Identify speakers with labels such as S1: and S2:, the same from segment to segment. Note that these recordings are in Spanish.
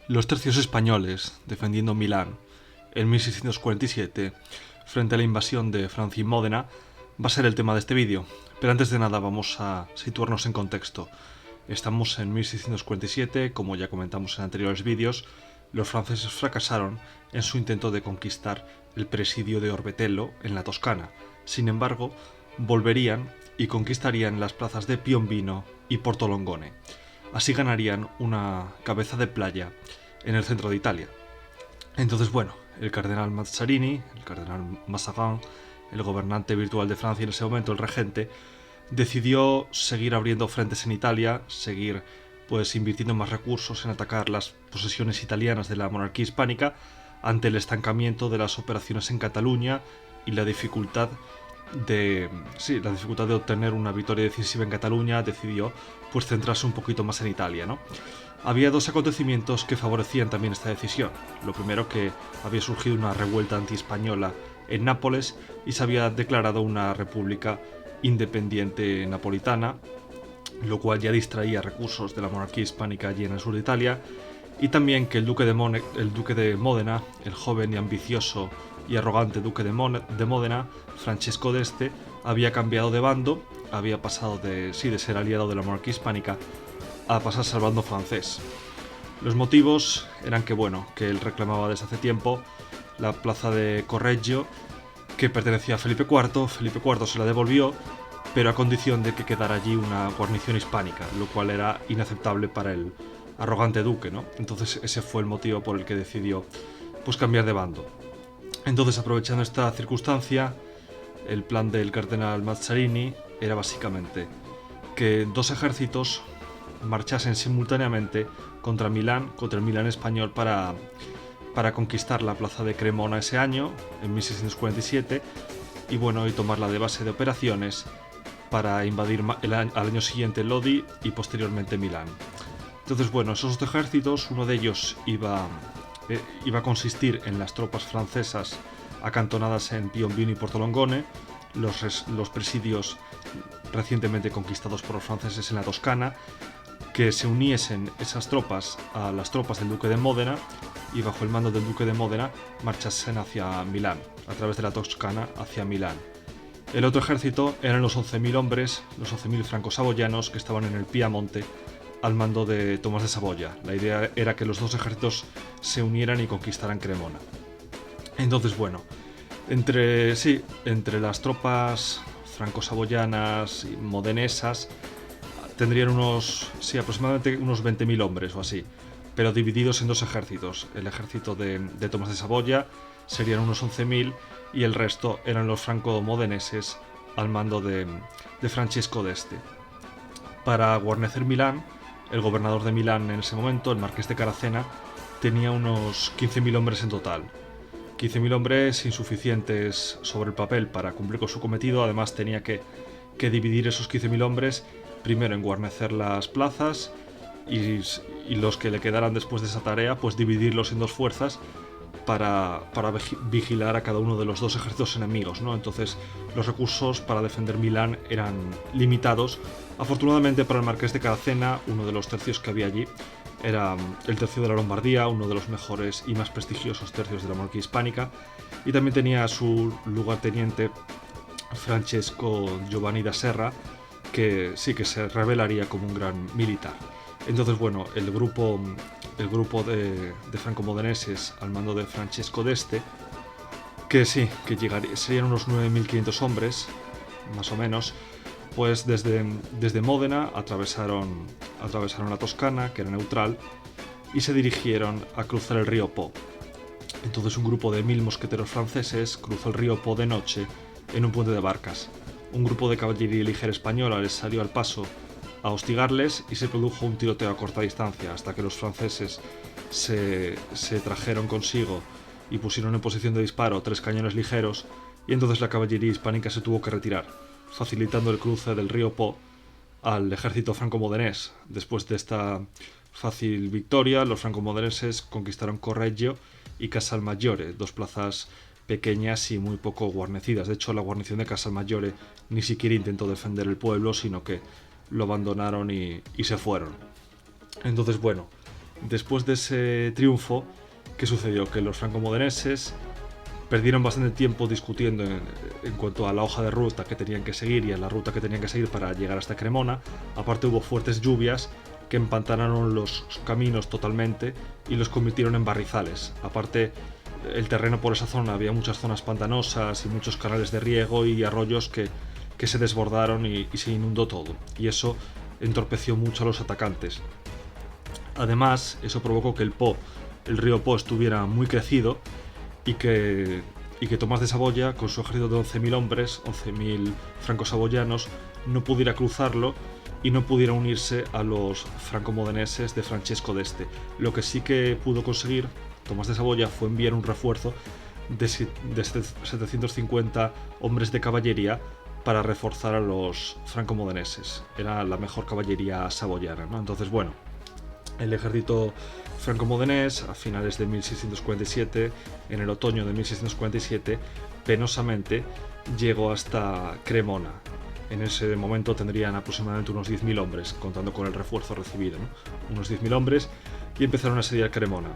S1: Los tercios españoles defendiendo Milán en 1647 frente a la invasión de Francia y Módena va a ser el tema de este vídeo, pero antes de nada vamos a situarnos en contexto. Estamos en 1647, como ya comentamos en anteriores vídeos, los franceses fracasaron en su intento de conquistar el presidio de Orbetello en la Toscana. Sin embargo, volverían y conquistarían las plazas de Piombino y Portolongone. Así ganarían una cabeza de playa en el centro de Italia. Entonces, bueno, el cardenal Mazzarini, el cardenal Mazarin, el gobernante virtual de Francia en ese momento, el regente, decidió seguir abriendo frentes en Italia, seguir pues invirtiendo más recursos en atacar las posesiones italianas de la monarquía hispánica ante el estancamiento de las operaciones en Cataluña y la dificultad de obtener una victoria decisiva en Cataluña. Decidió pues centrarse un poquito más en Italia, ¿no? Había dos acontecimientos que favorecían también esta decisión. Lo primero, que había surgido una revuelta antiespañola en Nápoles y se había declarado una república independiente napolitana, lo cual ya distraía recursos de la monarquía hispánica allí en el sur de Italia, y también que el duque de Módena, el joven y ambicioso y arrogante duque de Módena, Francesco d'Este, había cambiado de bando, había pasado de ser aliado de la monarquía hispánica a pasarse al bando francés. Los motivos eran que él reclamaba desde hace tiempo la plaza de Correggio, que pertenecía a Felipe IV. Felipe IV se la devolvió, pero a condición de que quedara allí una guarnición hispánica, lo cual era inaceptable para el arrogante duque, ¿no? Entonces ese fue el motivo por el que decidió pues cambiar de bando. Entonces, aprovechando esta circunstancia, el plan del cardenal Mazzarini era básicamente que dos ejércitos marchasen simultáneamente contra el Milán español, para conquistar la plaza de Cremona ese año, en 1647, y tomarla de base de operaciones para invadir al año siguiente Lodi y posteriormente Milán. Entonces, esos dos ejércitos, uno de ellos iba a consistir en las tropas francesas acantonadas en Piombino y Portolongone, los presidios recientemente conquistados por los franceses en la Toscana, que se uniesen esas tropas a las tropas del duque de Módena y bajo el mando del duque de Módena marchasen hacia Milán, a través de la Toscana hacia Milán. El otro ejército eran los 11.000 hombres, los 11.000 franco-saboyanos que estaban en el Piamonte al mando de Tomás de Saboya. La idea era que los dos ejércitos se unieran y conquistaran Cremona. Entonces, entre las tropas franco-saboyanas y modenesas tendrían aproximadamente unos 20.000 hombres o así, pero divididos en dos ejércitos. El ejército de Tomás de Saboya serían unos 11.000 y el resto eran los franco-modeneses al mando de Francesco d'Este. Para guarnecer Milán, el gobernador de Milán en ese momento, el marqués de Caracena, tenía unos 15.000 hombres en total. 15.000 hombres insuficientes sobre el papel para cumplir con su cometido. Además, tenía que dividir esos 15.000 hombres primero en guarnecer las plazas y los que le quedaran después de esa tarea, pues dividirlos en dos fuerzas para vigilar a cada uno de los dos ejércitos enemigos, ¿no? Entonces, los recursos para defender Milán eran limitados. Afortunadamente para el marqués de Caracena, uno de los tercios que había allí era el tercio de la Lombardía, uno de los mejores y más prestigiosos tercios de la monarquía hispánica, y también tenía a su lugarteniente Francesco Giovanni da Serra, que se revelaría como un gran militar. Entonces, el grupo de franco-modeneses al mando de Francesco d'Este, que serían unos 9.500 hombres, más o menos, pues desde Módena atravesaron la Toscana, que era neutral, y se dirigieron a cruzar el río Po. Entonces, un grupo de 1.000 mosqueteros franceses cruzó el río Po de noche en un puente de barcas. Un grupo de caballería ligera española les salió al paso a hostigarles y se produjo un tiroteo a corta distancia hasta que los franceses se trajeron consigo y pusieron en posición de disparo 3 cañones ligeros, y entonces la caballería hispánica se tuvo que retirar, facilitando el cruce del río Po al ejército franco-modenés. Después de esta fácil victoria, los franco-modeneses conquistaron Correggio y Casalmaggiore, dos plazas pequeñas y muy poco guarnecidas. De hecho, la guarnición de Casalmaggiore ni siquiera intentó defender el pueblo, sino que lo abandonaron y se fueron. Entonces, Después de ese triunfo, ¿qué sucedió? Que los francomodeneses perdieron bastante tiempo discutiendo en cuanto a la hoja de ruta que tenían que seguir y a la ruta que tenían que seguir para llegar hasta Cremona. Aparte hubo fuertes lluvias que empantanaron los caminos totalmente y los convirtieron en barrizales. Aparte, el terreno por esa zona, había muchas zonas pantanosas y muchos canales de riego y arroyos que se desbordaron y se inundó todo. Y eso entorpeció mucho a los atacantes. Además, eso provocó que el río Po, estuviera muy crecido y que Tomás de Saboya, con su ejército de 11.000 hombres, 11.000 franco-saboyanos, no pudiera cruzarlo y no pudiera unirse a los francomodeneses de Francesco d'Este. Lo que sí que pudo conseguir Tomás de Saboya fue enviar un refuerzo de 750 hombres de caballería para reforzar a los francomodeneses. Era la mejor caballería saboyana, ¿no? Entonces, bueno, el ejército franco-modenés, a finales de 1647, en el otoño de 1647, penosamente llegó hasta Cremona. En ese momento tendrían aproximadamente unos 10.000 hombres, contando con el refuerzo recibido, ¿no? Unos 10.000 hombres, y empezaron a asediar Cremona.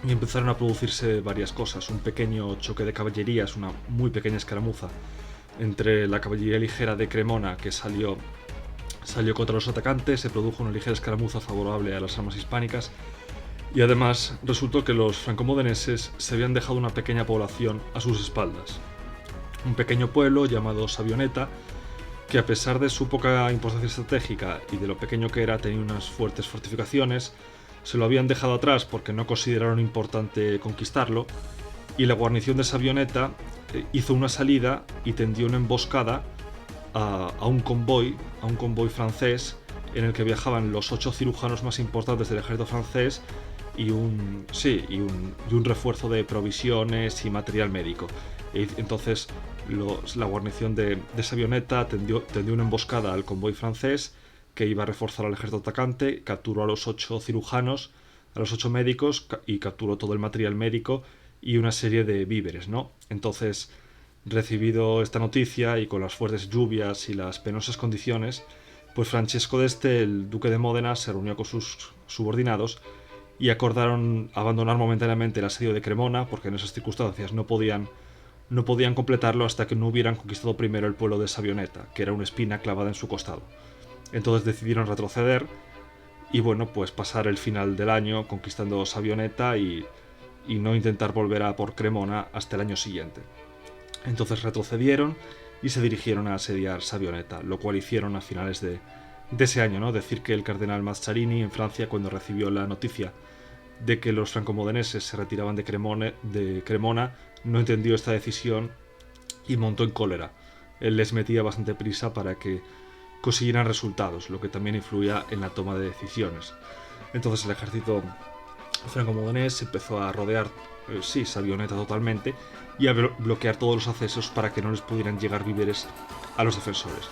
S1: Y empezaron a producirse varias cosas. Un pequeño choque de caballerías, una muy pequeña escaramuza entre la caballería ligera de Cremona, que salió contra los atacantes. Se produjo una ligera escaramuza favorable a las armas hispánicas, y además resultó que los francomodeneses se habían dejado una pequeña población a sus espaldas. Un pequeño pueblo llamado Sabioneta, que a pesar de su poca importancia estratégica y de lo pequeño que era, tenía unas fuertes fortificaciones. Se lo habían dejado atrás porque no consideraron importante conquistarlo, y la guarnición de Sabioneta hizo una salida y tendió una emboscada a un convoy francés en el que viajaban los 8 cirujanos más importantes del ejército francés y un refuerzo de provisiones y material médico. Entonces la guarnición de Sabioneta tendió una emboscada al convoy francés que iba a reforzar al ejército atacante, capturó a los 8 cirujanos, a los 8 médicos, y capturó todo el material médico y una serie de víveres, ¿no? Entonces, recibido esta noticia y con las fuertes lluvias y las penosas condiciones, pues Francesco d'Este, el duque de Módena, se reunió con sus subordinados y acordaron abandonar momentáneamente el asedio de Cremona, porque en esas circunstancias no podían completarlo hasta que no hubieran conquistado primero el pueblo de Sabioneta, que era una espina clavada en su costado. Entonces decidieron retroceder y, bueno, pues pasar el final del año conquistando Sabioneta y no intentar volver a por Cremona hasta el año siguiente. Entonces retrocedieron y se dirigieron a asediar Sabioneta, lo cual hicieron a finales de ese año, ¿no? Decir que el cardenal Mazarini, en Francia, cuando recibió la noticia de que los francomodeneses se retiraban de Cremona, no entendió esta decisión y montó en cólera. Él les metía bastante prisa para que consiguieran resultados, lo que también influía en la toma de decisiones. Entonces el ejército franco-modenés empezó a rodear Sabioneta totalmente y a bloquear todos los accesos para que no les pudieran llegar víveres a los defensores.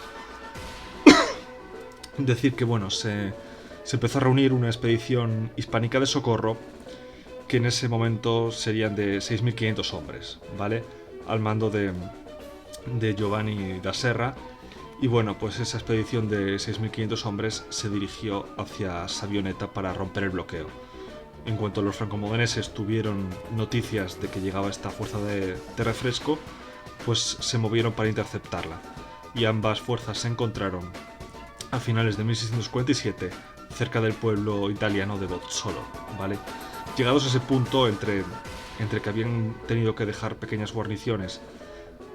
S1: Decir que, bueno, se empezó a reunir una expedición hispánica de socorro, que en ese momento serían de 6.500 hombres, ¿vale? Al mando de Giovanni da Serra. Y bueno, pues esa expedición de 6.500 hombres se dirigió hacia Sabioneta para romper el bloqueo. En cuanto los francomodeneses tuvieron noticias de que llegaba esta fuerza de refresco, pues se movieron para interceptarla. Y ambas fuerzas se encontraron a finales de 1647 cerca del pueblo italiano de Bozzolo, ¿vale? Llegados a ese punto, entre que habían tenido que dejar pequeñas guarniciones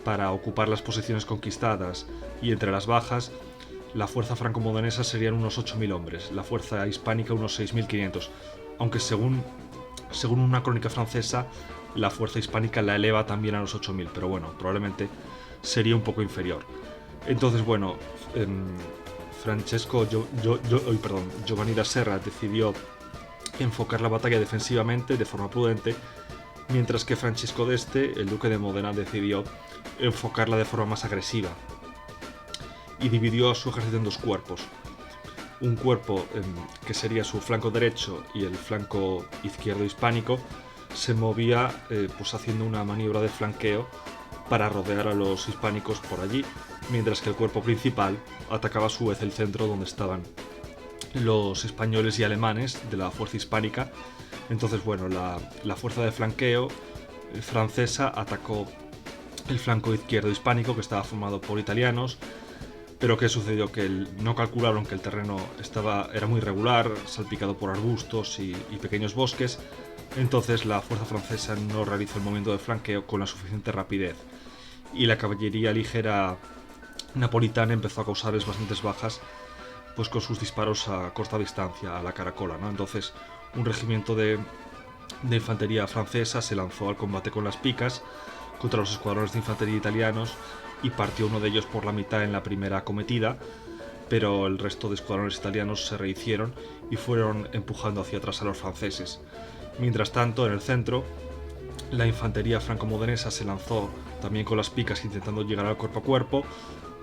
S1: para ocupar las posiciones conquistadas y entre las bajas, la fuerza franco-modenesa serían unos 8.000 hombres, la fuerza hispánica unos 6.500, aunque según una crónica francesa, la fuerza hispánica la eleva también a los 8.000, pero bueno, probablemente sería un poco inferior. Entonces, bueno, Giovanni da Serra decidió enfocar la batalla defensivamente de forma prudente, mientras que Francesco d'Este, el duque de Módena, decidió enfocarla de forma más agresiva y dividió a su ejército en 2 cuerpos. Un cuerpo que sería su flanco derecho y el flanco izquierdo hispánico se movía pues haciendo una maniobra de flanqueo para rodear a los hispánicos por allí, mientras que el cuerpo principal atacaba a su vez el centro donde estaban los españoles y alemanes de la fuerza hispánica. Entonces, bueno, la fuerza de flanqueo francesa atacó el flanco izquierdo hispánico, que estaba formado por italianos. Pero ¿qué sucedió? Que no calcularon que el terreno era muy irregular, salpicado por arbustos y pequeños bosques. Entonces la fuerza francesa no realizó el movimiento de flanqueo con la suficiente rapidez. Y la caballería ligera napolitana empezó a causarles bastantes bajas, pues con sus disparos a corta distancia, a la caracola, ¿no? Entonces un regimiento de infantería francesa se lanzó al combate con las picas contra los escuadrones de infantería italianos y partió uno de ellos por la mitad en la primera acometida, pero el resto de escuadrones italianos se rehicieron y fueron empujando hacia atrás a los franceses. Mientras tanto, en el centro, la infantería franco-modenesa se lanzó también con las picas intentando llegar al cuerpo a cuerpo,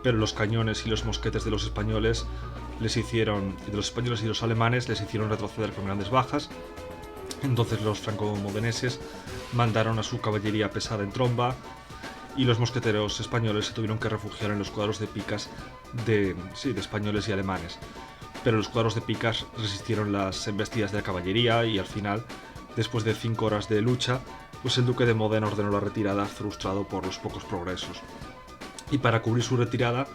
S1: pero los cañones y los mosquetes de los españoles y los alemanes les hicieron retroceder con grandes bajas. Entonces los franco-modeneses mandaron a su caballería pesada en tromba y los mosqueteros españoles se tuvieron que refugiar en los cuadros de picas de españoles y alemanes. Pero los cuadros de picas resistieron las embestidas de la caballería y al final, después de 5 horas de lucha, pues el duque de Modena ordenó la retirada, frustrado por los pocos progresos. Y para cubrir su retirada,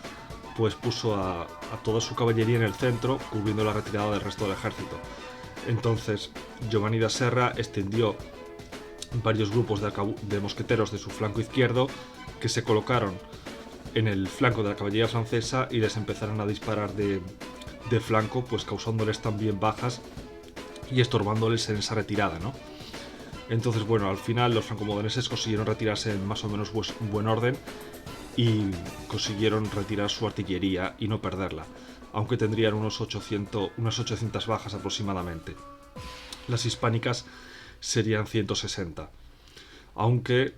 S1: pues puso a toda su caballería en el centro, cubriendo la retirada del resto del ejército. Entonces Giovanni da Serra extendió varios grupos de mosqueteros de su flanco izquierdo que se colocaron en el flanco de la caballería francesa y les empezaron a disparar de flanco, pues causándoles también bajas y estorbándoles en esa retirada, ¿no? Entonces, bueno, al final los francomodeneses consiguieron retirarse en más o menos buen orden y consiguieron retirar su artillería y no perderla, aunque tendrían unas 800 bajas aproximadamente. Las hispánicas serían 160. Aunque,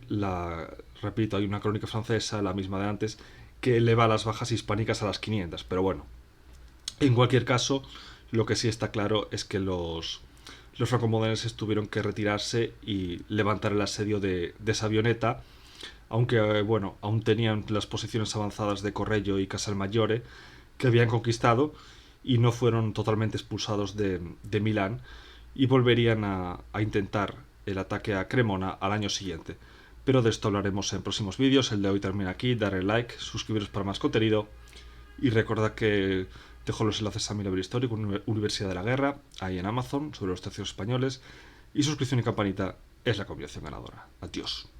S1: repito, hay una crónica francesa, la misma de antes, que eleva las bajas hispánicas a las 500. Pero bueno, en cualquier caso, lo que sí está claro es que los francomodeneses tuvieron que retirarse y levantar el asedio de Savioneta, aunque, bueno, aún tenían las posiciones avanzadas de Correggio y Casalmaggiore, que habían conquistado y no fueron totalmente expulsados de Milán, y volverían a intentar el ataque a Cremona al año siguiente. Pero de esto hablaremos en próximos vídeos. El de hoy termina aquí. Darle like, suscribiros para más contenido y recordad que dejo los enlaces a mi libro histórico Universidad de la Guerra, ahí en Amazon, sobre los tercios españoles, y suscripción y campanita es la combinación ganadora. Adiós.